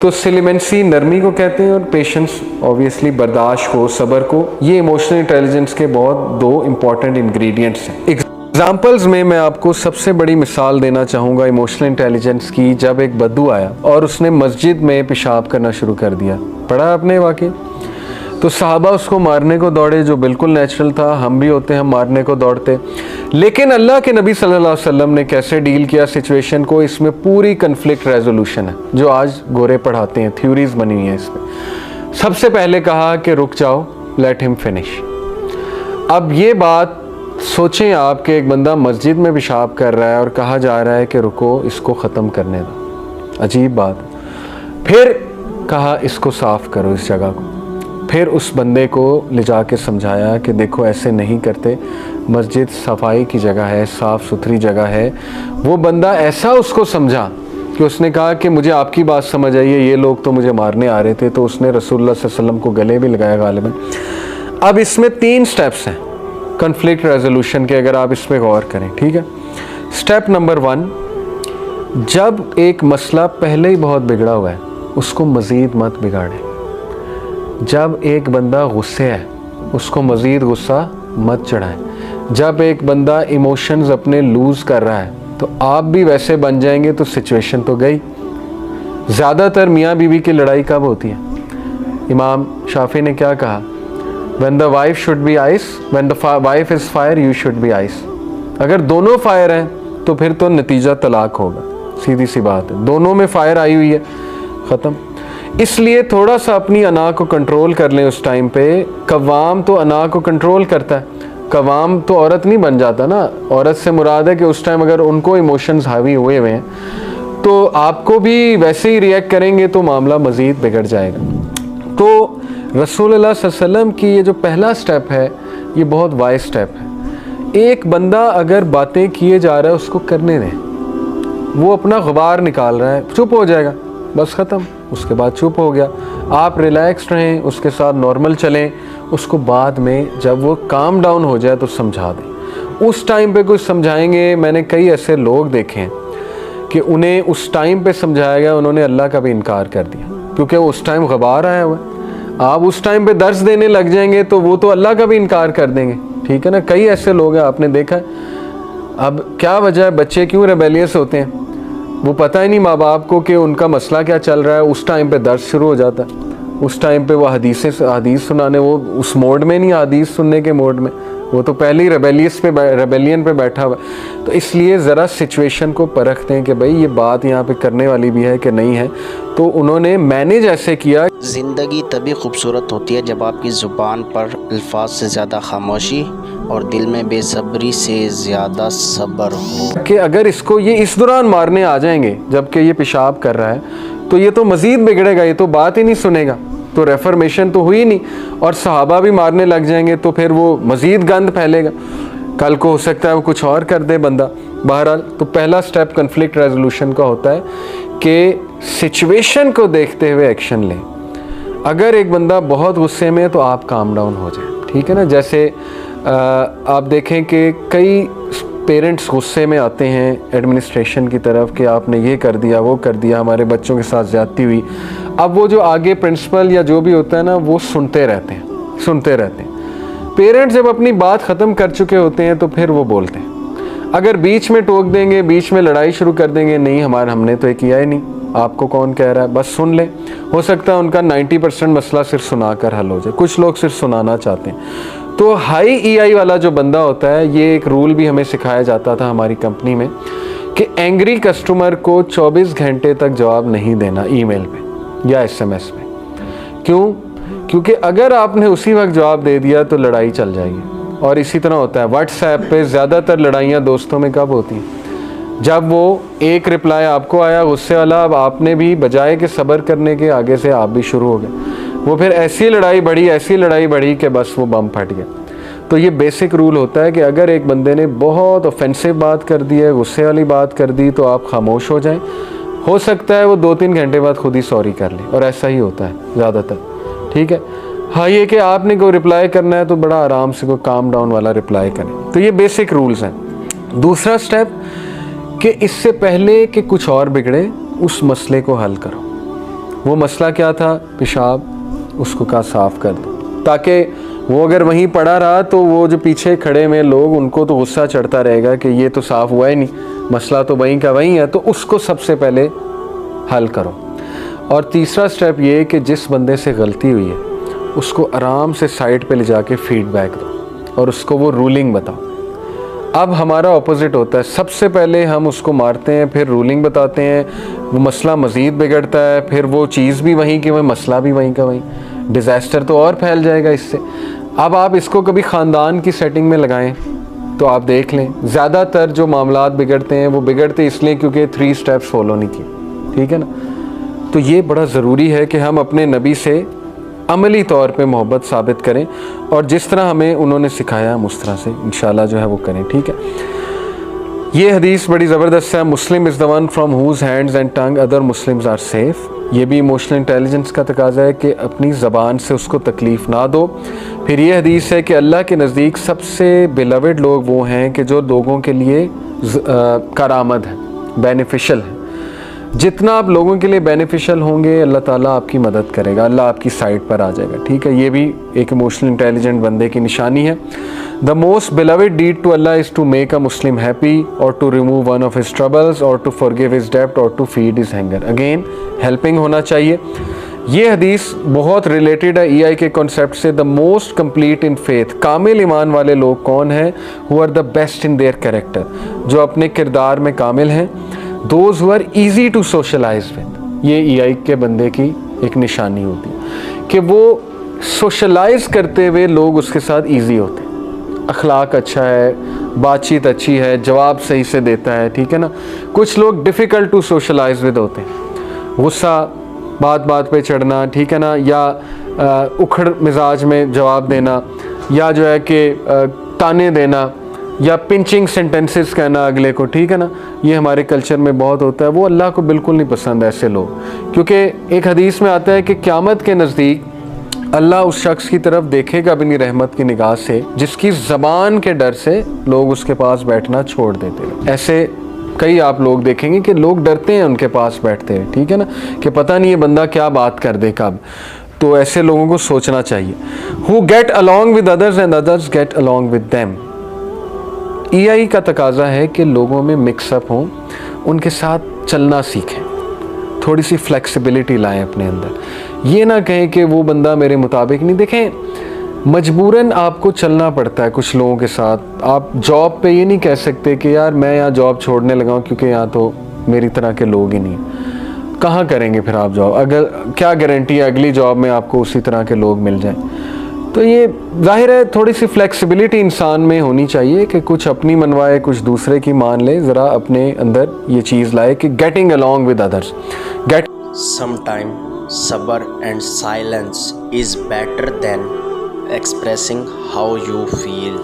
तो सिलिमेंसी नरमी को कहते हैं और पेशेंस ऑब्वियसली बर्दाश्त को, सब्र को। ये इमोशनल इंटेलिजेंस के बहुत दो इम्पॉर्टेंट इंग्रेडिएंट्स हैं। एग्जाम्पल्स में मैं आपको सबसे बड़ी मिसाल देना चाहूँगा इमोशनल इंटेलिजेंस की। जब एक बद्दू आया और उसने मस्जिद में पेशाब करना शुरू कर दिया, पढ़ा आपने वाकई? तो सहाबा उसको मारने को दौड़े, जो बिल्कुल नेचुरल था, हम भी होते हैं, हम मारने को दौड़ते। लेकिन अल्लाह के नबी सल्लल्लाहु अलैहि वसल्लम ने कैसे डील किया सिचुएशन को, इसमें पूरी कन्फ्लिक्ट रेजोल्यूशन है जो आज गोरे पढ़ाते हैं, थ्योरीज बनी हुई हैं इसमें। सबसे पहले कहा कि रुक जाओ, लेट हिम फिनिश। अब ये बात सोचें आप कि एक बंदा मस्जिद में पेशाब कर रहा है और कहा जा रहा है कि रुको, इसको ख़त्म करने दो। अजीब बात। फिर कहा इसको साफ़ करो इस जगह को। फिर उस बंदे को ले जा के समझाया कि देखो ऐसे नहीं करते, मस्जिद सफाई की जगह है, साफ़ सुथरी जगह है। वो बंदा ऐसा उसको समझा कि उसने कहा कि मुझे आपकी बात समझ आई है, ये लोग तो मुझे मारने आ रहे थे। तो उसने रसूलुल्लाह सल्लल्लाहु अलैहि वसल्लम को गले भी लगाया गालिबन। अब इसमें 3 स्टेप्स हैं कन्फ्लिक्ट रेजोल्यूशन के, अगर आप इस पर गौर करें, ठीक है। स्टेप नंबर 1, जब एक मसला पहले ही बहुत बिगड़ा हुआ है उसको मज़ीद मत बिगाड़ें। जब एक बंदा गुस्से है उसको मज़ीद गुस्सा मत चढ़ाएं। जब एक बंदा इमोशंस अपने लूज़ कर रहा है तो आप भी वैसे बन जाएंगे तो सिचुएशन तो गई। ज़्यादातर मियाँ बीवी की लड़ाई कब होती है? इमाम शाफी ने क्या कहा? When the wife should be ice, when the wife is fire, you should be ice। अगर दोनों फायर हैं तो फिर तो नतीजा तलाक होगा, सीधी सी बात है। दोनों में फायर आई हुई है, ख़त्म। इसलिए थोड़ा सा अपनी अना को कंट्रोल कर लें उस टाइम पे। कवाम तो अना को कंट्रोल करता है, कवाम तो औरत नहीं बन जाता ना। औरत से मुराद है कि उस टाइम अगर उनको इमोशंस हावी हुए हुए हैं तो आपको भी वैसे ही रिएक्ट करेंगे तो मामला मज़ीद बिगड़ जाएगा। तो रसूलुल्लाह सल्लल्लाहु अलैहि वसल्लम की ये जो पहला स्टेप है ये बहुत वाइज स्टेप है। एक बंदा अगर बातें किए जा रहा है उसको करने दें, वो अपना गुबार निकाल रहा है, चुप हो जाएगा, बस ख़त्म। उसके बाद चुप हो गया, आप रिलैक्स रहें, उसके साथ नॉर्मल चलें। उसको बाद में जब वो काम डाउन हो जाए तो समझा दें। उस टाइम पे कुछ समझाएंगे, मैंने कई ऐसे लोग देखे हैं कि उन्हें उस टाइम पे समझाया गया, उन्होंने अल्लाह का भी इनकार कर दिया क्योंकि उस टाइम गुबार आया हुआ है। आप उस टाइम पे दर्स देने लग जाएंगे तो वो तो अल्लाह का भी इनकार कर देंगे, ठीक है ना। कई ऐसे लोग हैं, आपने देखा है। अब क्या वजह है, बच्चे क्यों रेबेलियस होते हैं? वो पता ही नहीं माँ बाप को कि उनका मसला क्या चल रहा है। उस टाइम पे दर्स शुरू हो जाता है, उस टाइम पे वो हदीस सुनाने, वो उस मोड में नहीं, हदीस सुनने के मोड में, वो तो पहले ही रेबेलियन पे बैठा हुआ है। तो इसलिए ज़रा सिचुएशन को परखते हैं कि भाई ये बात यहाँ पे करने वाली भी है कि नहीं है। तो उन्होंने मैनेज ऐसे किया। ज़िंदगी तभी खूबसूरत होती है जब आपकी ज़ुबान पर अल्फाज से ज़्यादा खामोशी और दिल में बेसब्री से ज़्यादा सब्र हो। कि अगर इसको ये इस दौरान मारने आ जाएंगे जबकि ये पेशाब कर रहा है तो ये तो मज़ीद बिगड़ेगा, ये तो बात ही नहीं सुनेगा, तो रेफर्मेशन तो हुई नहीं। और सहाबा भी मारने लग जाएंगे तो फिर वो मज़ीद गंद फैलेगा। कल को हो सकता है वो कुछ और कर दे बंदा। बहरहाल तो पहला स्टेप कन्फ्लिक्ट रेजोल्यूशन का होता है कि सिचुएशन को देखते हुए एक्शन लें। अगर एक बंदा बहुत गुस्से में है तो आप काम डाउन हो जाए, ठीक है ना। जैसे आप देखें कि कई पेरेंट्स गुस्से में आते हैं एडमिनिस्ट्रेशन की तरफ कि आपने ये कर दिया, वो कर दिया, हमारे बच्चों के साथ ज़्यादती हुई। अब वो जो आगे प्रिंसिपल या जो भी होता है ना, वो सुनते रहते हैं। पेरेंट्स जब अपनी बात ख़त्म कर चुके होते हैं तो फिर वो बोलते हैं। अगर बीच में टोक देंगे, बीच में लड़ाई शुरू कर देंगे, नहीं हमने तो ये किया ही नहीं, आपको कौन कह रहा है, बस सुन ले। हो सकता है उनका 90% मसला सिर्फ सुनाकर हल हो जाए। कुछ लोग सिर्फ सुनाना चाहते हैं। तो हाई EI वाला जो बंदा होता है, ये एक रूल भी हमें सिखाया जाता था हमारी कंपनी में कि एंग्री कस्टमर को 24 घंटे तक जवाब नहीं देना ईमेल पे या SMS पे। क्यों? क्योंकि अगर आपने उसी वक्त जवाब दे दिया तो लड़ाई चल जाएगी। और इसी तरह होता है व्हाट्सएप पे। ज़्यादातर लड़ाइयाँ दोस्तों में कब होती हैं? जब वो एक रिप्लाई आपको आया गुस्से वाला, अब आपने भी बजाय के सब्र करने के आगे से आप भी शुरू हो गए। वो फिर ऐसी लड़ाई बढ़ी कि बस वो बम फट गया। तो ये बेसिक रूल होता है कि अगर एक बंदे ने बहुत ऑफेंसिव बात कर दी है, गुस्से वाली बात कर दी, तो आप खामोश हो जाएं। हो सकता है वो 2-3 घंटे बाद खुद ही सॉरी कर ले, और ऐसा ही होता है ज़्यादातर, ठीक है। हाँ, ये कि आपने कोई रिप्लाई करना है तो बड़ा आराम से कोई काम डाउन वाला रिप्लाई करें। तो ये बेसिक रूल्स हैं। दूसरा स्टेप कि इससे पहले कि कुछ और बिगड़े, उस मसले को हल करो। वो मसला क्या था, पेशाब, उसको कहा साफ़ कर दो, ताकि वो अगर वहीं पड़ा रहा तो वो जो पीछे खड़े में लोग, उनको तो गुस्सा चढ़ता रहेगा कि ये तो साफ़ हुआ ही नहीं, मसला तो वहीं का वहीं है, तो उसको सबसे पहले हल करो। और तीसरा स्टेप ये कि जिस बंदे से गलती हुई है उसको आराम से साइड पे ले जाके फीडबैक दो और उसको वो रूलिंग बताओ। अब हमारा ऑपोजिट होता है, सबसे पहले हम उसको मारते हैं, फिर रूलिंग बताते हैं, वो मसला मज़ीद बिगड़ता है, फिर वो चीज़ भी वहीं की वहीं, मसला भी वहीं का वहीं, डिज़ास्टर तो और फैल जाएगा इससे। अब आप इसको कभी ख़ानदान की सेटिंग में लगाएं तो आप देख लें, ज़्यादातर जो मामलात बिगड़ते हैं वो बिगड़ते इसलिए क्योंकि 3 स्टेप्स फॉलो नहीं किए, ठीक है ना। तो ये बड़ा ज़रूरी है कि हम अपने नबी से अमली तौर पे मोहब्बत साबित करें और जिस तरह हमें उन्होंने सिखाया हम उस तरह से इंशाल्लाह जो है वो करें, ठीक है। ये हदीस बड़ी ज़बरदस्त है, Muslim is the one from whose hands and tongue other Muslims are safe. ये भी इमोशनल इंटेलिजेंस का तकाजा है कि अपनी ज़बान से उसको तकलीफ़ ना दो। फिर ये हदीस है कि अल्लाह के नज़दीक सबसे बिलवेड लोग वो हैं कि जो लोगों के लिए करामद है, बेनिफिशियल है। जितना आप लोगों के लिए बेनिफिशियल होंगे अल्लाह ताला आपकी मदद करेगा, अल्लाह आपकी साइड पर आ जाएगा, ठीक है। ये भी एक इमोशनल इंटेलिजेंट बंदे की निशानी है। The most beloved deed to Allah is to make a Muslim happy और to remove one of his troubles और टू फॉरगिव हिज डेब्ट और to feed his hunger. Again helping होना चाहिए। ये हदीस बहुत रिलेटेड है EI के कॉन्सेप्ट से। The most complete in faith, कामिल ईमान वाले लोग कौन हैं? Who are the best in their character, जो अपने किरदार में कामिल हैं। Those who are easy to socialize with, ये EI के बंदे की एक निशानी होती है कि वो सोशलाइज करते हुए लोग उसके साथ ईजी होते हैं, अखलाक अच्छा है, बातचीत अच्छी है, जवाब सही से देता है, ठीक है ना। कुछ लोग डिफ़िकल्ट टू सोशलाइज विद होते हैं, गुस्सा, बात बात पे चढ़ना, ठीक है ना, या उखड़ मिजाज में जवाब देना, या जो है कि ताने देना, या पिंचिंग सेंटेंसेस कहना अगले को, ठीक है ना। ये हमारे कल्चर में बहुत होता है, वो अल्लाह को बिल्कुल नहीं पसंद ऐसे लोग, क्योंकि एक हदीस में आता है कि क़यामत के नज़दीक अल्लाह उस शख्स की तरफ देखेगा अपनी रहमत की निगाह से जिसकी ज़बान के डर से लोग उसके पास बैठना छोड़ देते हैं। ऐसे कई आप लोग देखेंगे कि लोग डरते हैं उनके पास बैठते हैं, ठीक है ना, कि पता नहीं ये बंदा क्या बात कर दे कब। तो ऐसे लोगों को सोचना चाहिए। Who get along with others and others get along with them. EI का तकाजा है कि लोगों में मिक्सअप हों, उनके साथ चलना सीखें, थोड़ी सी फ्लेक्सिबिलिटी लाएं अपने अंदर। ये ना कहें कि वो बंदा मेरे मुताबिक नहीं। देखें, मजबूरन आपको चलना पड़ता है कुछ लोगों के साथ। आप जॉब पे ये नहीं कह सकते कि यार मैं यहाँ जॉब छोड़ने लगा हूँ क्योंकि यहाँ तो मेरी तरह के लोग ही नहीं हैं। कहाँ करेंगे फिर आप जॉब? अगर क्या गारंटी है अगली जॉब में आपको उसी तरह के लोग मिल जाएं? तो ये जाहिर है थोड़ी सी फ्लेक्सिबिलिटी इंसान में होनी चाहिए कि कुछ अपनी मनवाए, कुछ दूसरे की मान ले, ज़रा अपने अंदर ये चीज़ लाए कि getting along with others. Sometime sabr and silence is better than expressing how you feel.